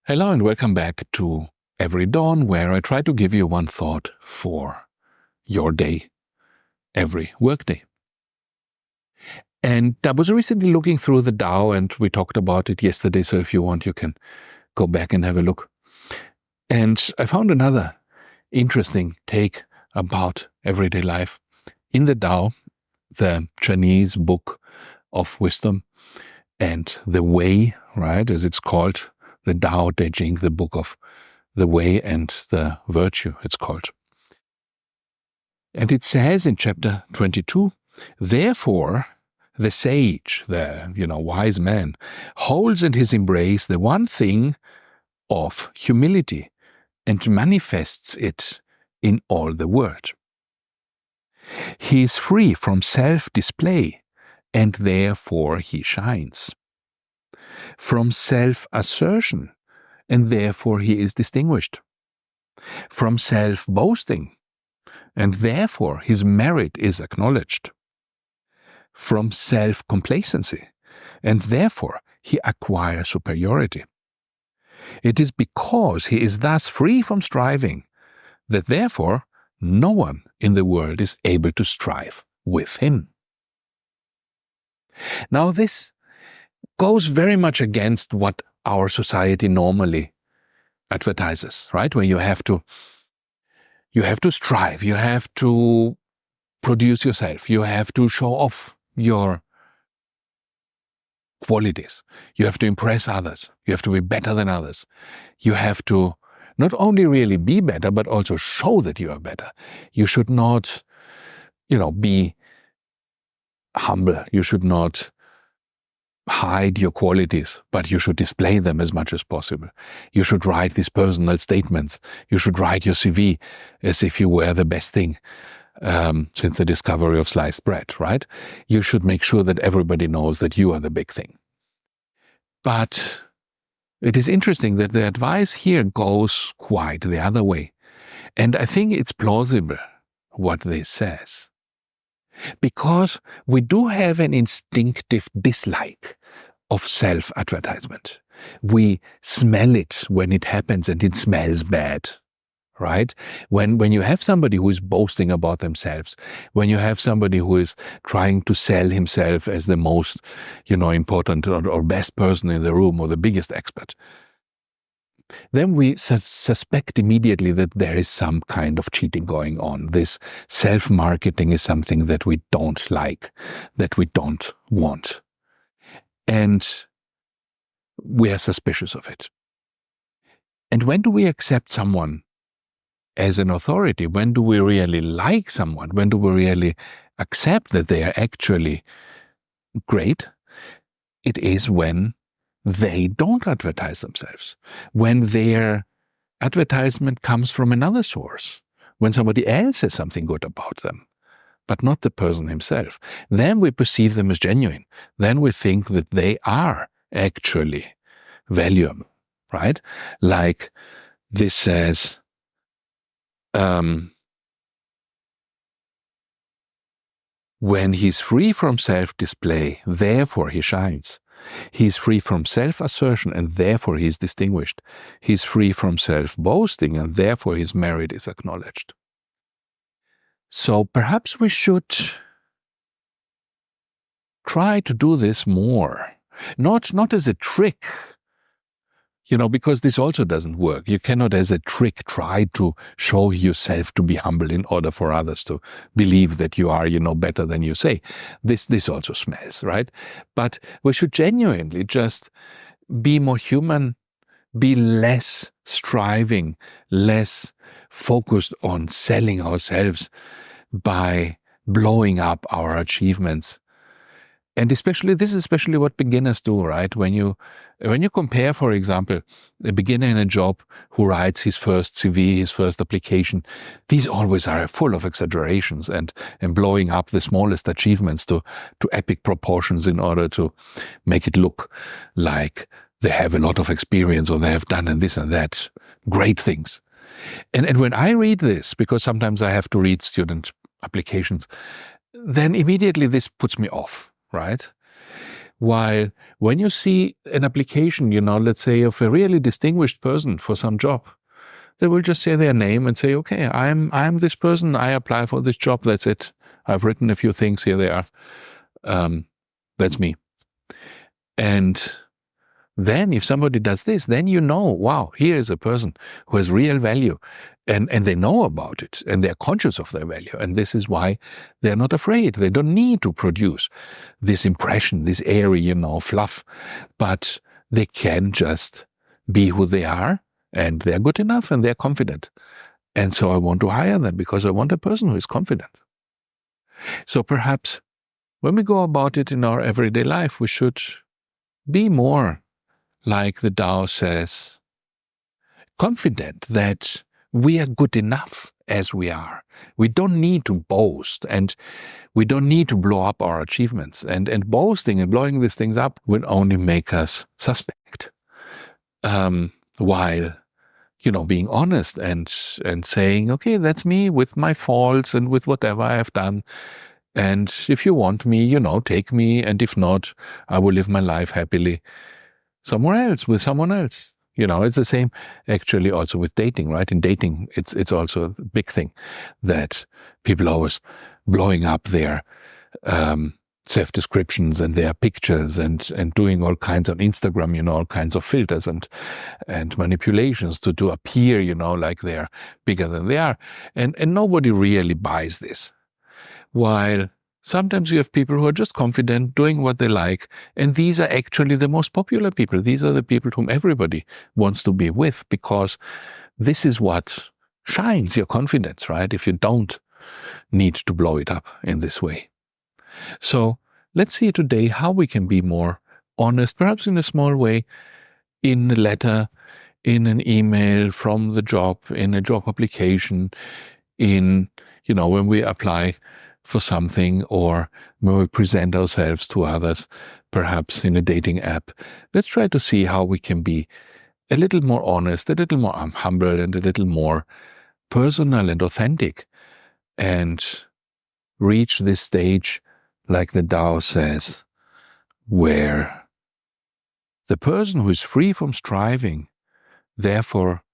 Hello and welcome back to Every Dawn, where I try to give you one thought for your day, every workday. And I was recently looking through the Tao, and we talked about it yesterday, so if you want, you can go back and have a look. And I found another interesting take about everyday life. In the Tao, the Chinese book of wisdom and the way, right, as it's called, the Tao Te Ching, the book of the way and the virtue, it's called. And it says in chapter 22, therefore, the sage, the wise man, holds in his embrace the one thing of humility and manifests it in all the world. He is free from self-display, and therefore he shines. From self-assertion, and therefore he is distinguished. From self-boasting, and therefore his merit is acknowledged. From self-complacency, and therefore he acquires superiority. It is because he is thus free from striving that therefore no one in the world is able to strive with him. Now this goes very much against what our society normally advertises, right? Where you have to strive, you have to produce yourself, you have to show off your qualities, you have to impress others, you have to be better than others, you have to not only really be better, but also show that you are better. You should not, be humble, you should not hide your qualities, but you should display them as much as possible. You should write these personal statements. You should write your CV as if you were the best thing since the discovery of sliced bread, right? You should make sure that everybody knows that you are the big thing. But it is interesting that the advice here goes quite the other way. And I think it's plausible what this says. Because we do have an instinctive dislike of self-advertisement. We smell it when it happens and it smells bad, right? When you have somebody who is boasting about themselves, when you have somebody who is trying to sell himself as the most, important or best person in the room or the biggest expert, then we suspect immediately that there is some kind of cheating going on. This self-marketing is something that we don't like, that we don't want. And we are suspicious of it. And when do we accept someone as an authority? When do we really like someone? When do we really accept that they are actually great? It is when they don't advertise themselves, when their advertisement comes from another source, when somebody else says something good about them, but not the person himself. Then we perceive them as genuine. Then we think that they are actually valuable, right? Like this says, when he's free from self-display, therefore he shines. He is free from self-assertion, and therefore he is distinguished. He is free from self-boasting, and therefore his merit is acknowledged. So perhaps we should try to do this more. Not as a trick, because this also doesn't work. You cannot, as a trick, try to show yourself to be humble in order for others to believe that you are, better than you say. This also smells, right? But we should genuinely just be more human, be less striving, less focused on selling ourselves by blowing up our achievements. And this is especially what beginners do, right? When you compare, for example, a beginner in a job who writes his first CV, his first application, these always are full of exaggerations and blowing up the smallest achievements to epic proportions in order to make it look like they have a lot of experience or they have done and this and that great things. And when I read this, because sometimes I have to read student applications, then immediately this puts me off. Right? While when you see an application, let's say of a really distinguished person for some job, they will just say their name and say, okay, I'm this person, I apply for this job, that's it. I've written a few things, here they are. That's me. And then if somebody does this, then wow, here is a person who has real value, and they know about it, and they're conscious of their value. And this is why they're not afraid. They don't need to produce this impression, this airy, fluff, but they can just be who they are, and they're good enough, and they're confident. And so I want to hire them because I want a person who is confident. So perhaps when we go about it in our everyday life, we should be more, like the Tao says, confident that we are good enough as we are. We don't need to boast, and we don't need to blow up our achievements. And boasting and blowing these things up will only make us suspect. While, being honest and saying, okay, that's me with my faults and with whatever I have done. And if you want me, take me. And if not, I will live my life happily somewhere else, with someone else. It's the same actually also with dating, right? In dating, it's also a big thing that people are always blowing up their self-descriptions and their pictures and doing all kinds on Instagram, all kinds of filters and manipulations to appear, like they're bigger than they are. And nobody really buys this. While sometimes you have people who are just confident, doing what they like, and these are actually the most popular people. These are the people whom everybody wants to be with, because this is what shines your confidence, right? If you don't need to blow it up in this way. So let's see today how we can be more honest, perhaps in a small way, in a letter, in an email from the job, in a job application, in, when we apply for something, or when we present ourselves to others, perhaps in a dating app. Let's try to see how we can be a little more honest, a little more humble, and a little more personal and authentic, and reach this stage, like the Tao says, where the person who is free from striving, therefore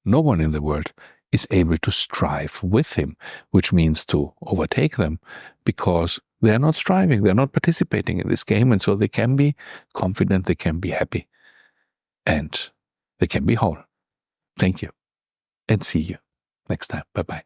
no one in the world is able to strive with him, which means to overtake them, because they're not striving, they're not participating in this game, and so they can be confident, they can be happy, and they can be whole. Thank you, and see you next time. Bye-bye.